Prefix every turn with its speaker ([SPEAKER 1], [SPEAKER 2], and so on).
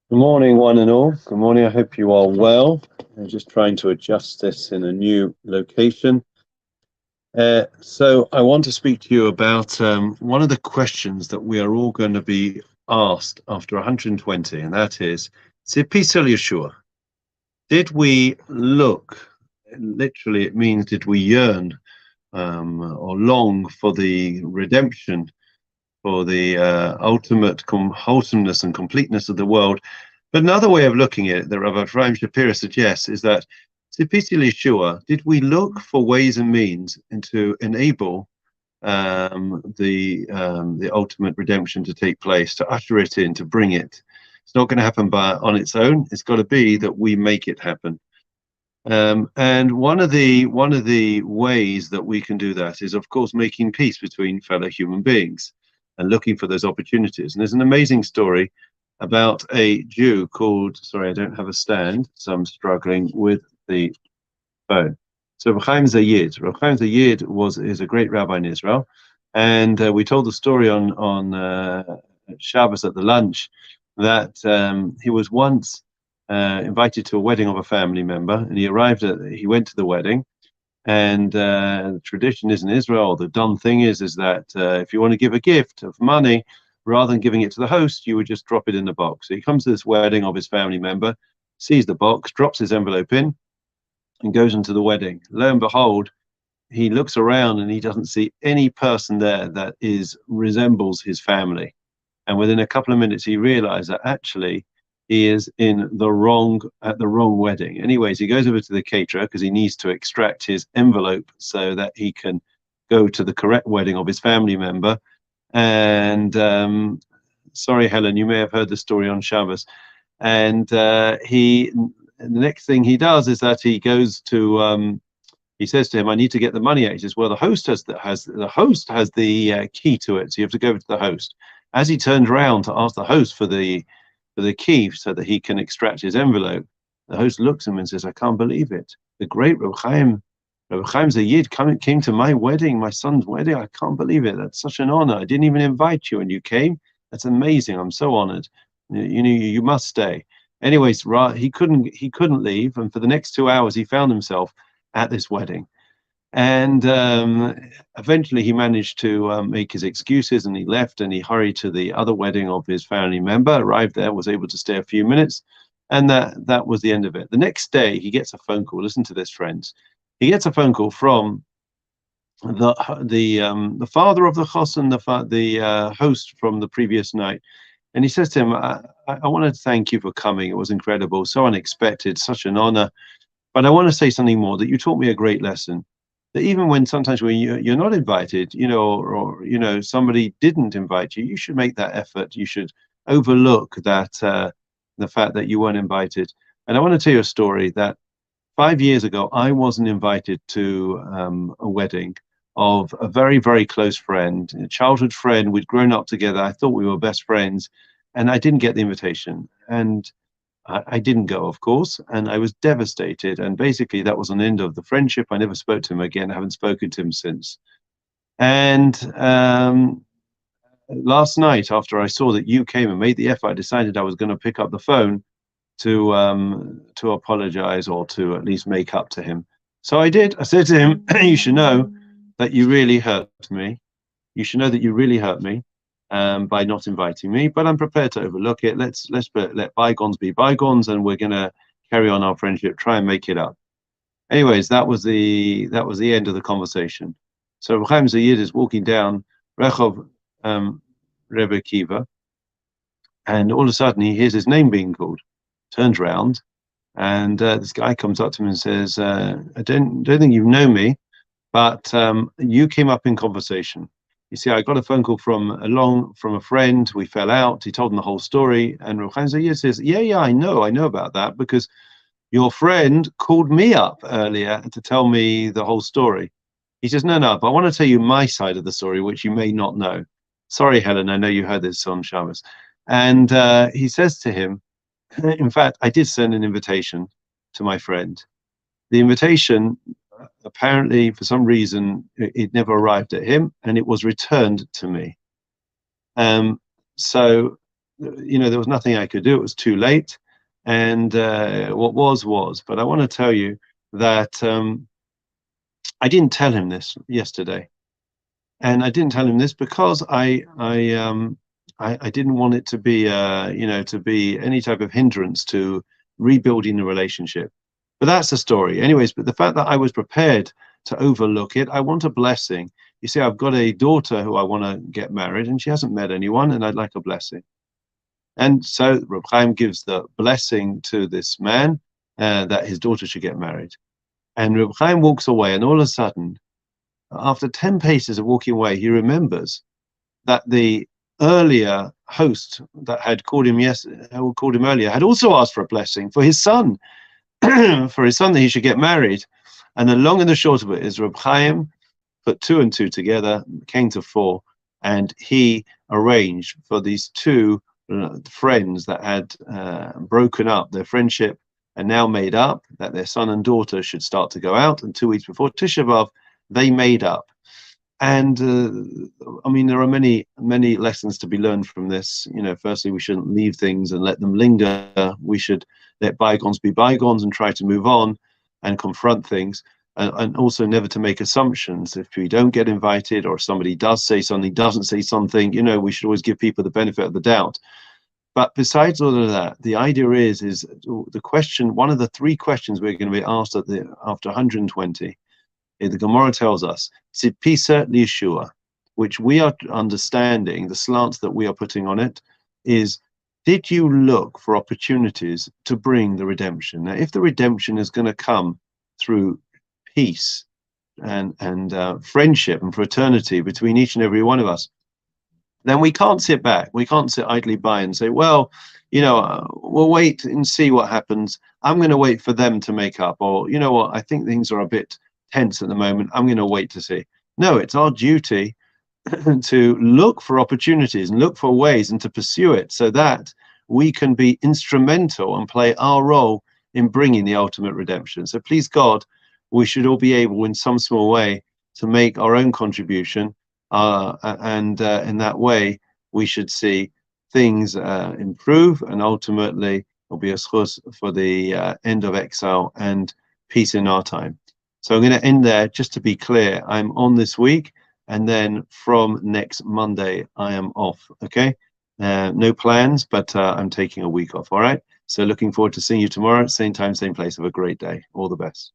[SPEAKER 1] Good morning, one and all. Good morning. I hope you are well. I'm just trying to adjust this in a new location. So I want to speak to you about one of the questions that we are all going to be asked after 120, and that is, Tzipisa Yeshua, did we look, literally it means did we yearn or long for the redemption, for the ultimate wholesomeness and completeness of the world? But another way of looking at it that Rabbi Ephraim Shapira suggests is that Tzipiti Yeshua, did we look for ways and means to enable the ultimate redemption to take place, to usher it in, to bring it? It's not going to happen on its own. It's got to be that we make it happen. And one of the ways that we can do that is, of course, making peace between fellow human beings and looking for those opportunities. And there's an amazing story about a Jew called, sorry, I don't have a stand, so I'm struggling with the phone. So Reb Chaim Zayid. Reb Chaim Zayid is a great rabbi in Israel, and we told the story on Shabbos at the lunch that he was once invited to a wedding of a family member, and he went to the wedding. And the tradition is in Israel, the done thing is that if you want to give a gift of money, rather than giving it to the host, you would just drop it in the box. So he comes to this wedding of his family member, sees the box, drops his envelope in, and goes into the wedding. Lo and behold, he looks around and he doesn't see any person there that resembles his family. And within a couple of minutes, he realized that actually he is at the wrong wedding. Anyways, he goes over to the caterer because he needs to extract his envelope so that he can go to the correct wedding of his family member. And sorry, Helen, you may have heard the story on Shabbos. And the next thing he does is that he says to him, "I need to get the money out." He says, "Well, the host has the key to it, so you have to go over to the host." As he turned around to ask the host for the key so that he can extract his envelope, the host looks at him and says, "I can't believe it. The great Reb Chaim Zayid came to my wedding, my son's wedding. I can't believe it. That's such an honor. I didn't even invite you and you came. That's amazing. I'm so honored. You must stay." Anyways, he couldn't leave, and for the next 2 hours he found himself at this wedding. And eventually he managed to make his excuses, and he left and he hurried to the other wedding of his family member, arrived there, was able to stay a few minutes, and that was the end of it. The next day he gets a phone call. Listen to this, friends. He gets a phone call from the father of the chosen, the host from the previous night. And he says to him, I want to thank you for coming. It was incredible, so unexpected, such an honor. But I want to say something more, that you taught me a great lesson. That even when sometimes when you're not invited, or somebody didn't invite you, you should make that effort. You should overlook that the fact that you weren't invited. And I want to tell you a story that 5 years ago, I wasn't invited to a wedding of a very, very close friend, a childhood friend. We'd grown up together. I thought we were best friends, and I didn't get the invitation. And I didn't go, of course, and I was devastated. And basically, that was an end of the friendship. I never spoke to him again. I haven't spoken to him since. And last night, after I saw that you came and made the effort, I decided I was going to pick up the phone to apologize, or to at least make up to him. So I did. I said to him, "You should know that you really hurt me. You should know that you really hurt me by not inviting me. But I'm prepared to overlook it. Let's let bygones be bygones, and we're gonna carry on our friendship. Try and make it up." Anyways, that was the end of the conversation. So Chaim Zayid is walking down Rehov Rebbe Kiva, and all of a sudden he hears his name being called. Turns around, and this guy comes up to him and says, "I don't think you know me, but you came up in conversation. You see, I got a phone call from a friend. We fell out. He told him the whole story, and Reb Chaim Zayid says, yeah, I know about that, because your friend called me up earlier to tell me the whole story." He says, no, but I want to tell you my side of the story, which you may not know. Sorry, Helen, I know you heard this on Shabbos. And he says to him, in fact, I did send an invitation to my friend. The invitation, apparently, for some reason, it never arrived at him, and it was returned to me. So there was nothing I could do. It was too late, and what was. But I want to tell you that I didn't tell him this yesterday, and I didn't tell him this because I didn't want it to be to be any type of hindrance to rebuilding the relationship. But that's the story, anyways. But the fact that I was prepared to overlook it, I want a blessing. You see, I've got a daughter who I want to get married, and she hasn't met anyone, and I'd like a blessing. And so Reb Chaim gives the blessing to this man that his daughter should get married. And Reb Chaim walks away, and all of a sudden, after 10 paces of walking away, he remembers that the earlier host that had called him earlier had also asked for a blessing for his son, for his son that he should get married. And the long and the short of it is Reb Chaim put 2 and 2 together, came to 4, and he arranged for these 2 friends that had broken up their friendship and now made up, that their son and daughter should start to go out. And 2 weeks before Tisha B'Av, they made up. And I mean, there are many lessons to be learned from this. Firstly, we shouldn't leave things and let them linger. We should let bygones be bygones and try to move on and confront things, and also never to make assumptions. If we don't get invited, or if somebody does say something, doesn't say something, we should always give people the benefit of the doubt. But besides all of that, the idea is the question, one of the 3 questions we're going to be asked after 120. The Gemara tells us, Tzipisa Yeshua, which we are understanding, the slant that we are putting on it is, did you look for opportunities to bring the redemption? Now, if the redemption is going to come through peace and friendship and fraternity between each and every one of us, then we can't sit back. We can't sit idly by and say, well, we'll wait and see what happens. I'm going to wait for them to make up. Or, you know what, I think things are a bit tense at the moment. I'm going to wait to see. No, it's our duty to look for opportunities and look for ways and to pursue it so that we can be instrumental and play our role in bringing the ultimate redemption. So please God, we should all be able in some small way to make our own contribution, and in that way we should see things improve, and ultimately will be a schus for the end of exile and peace in our time. So I'm going to end there. Just to be clear, I'm on this week, and then from next Monday I am off. Okay, no plans, but I'm taking a week off. All right, so looking forward to seeing you tomorrow, same time, same place. Have a great day. All the best.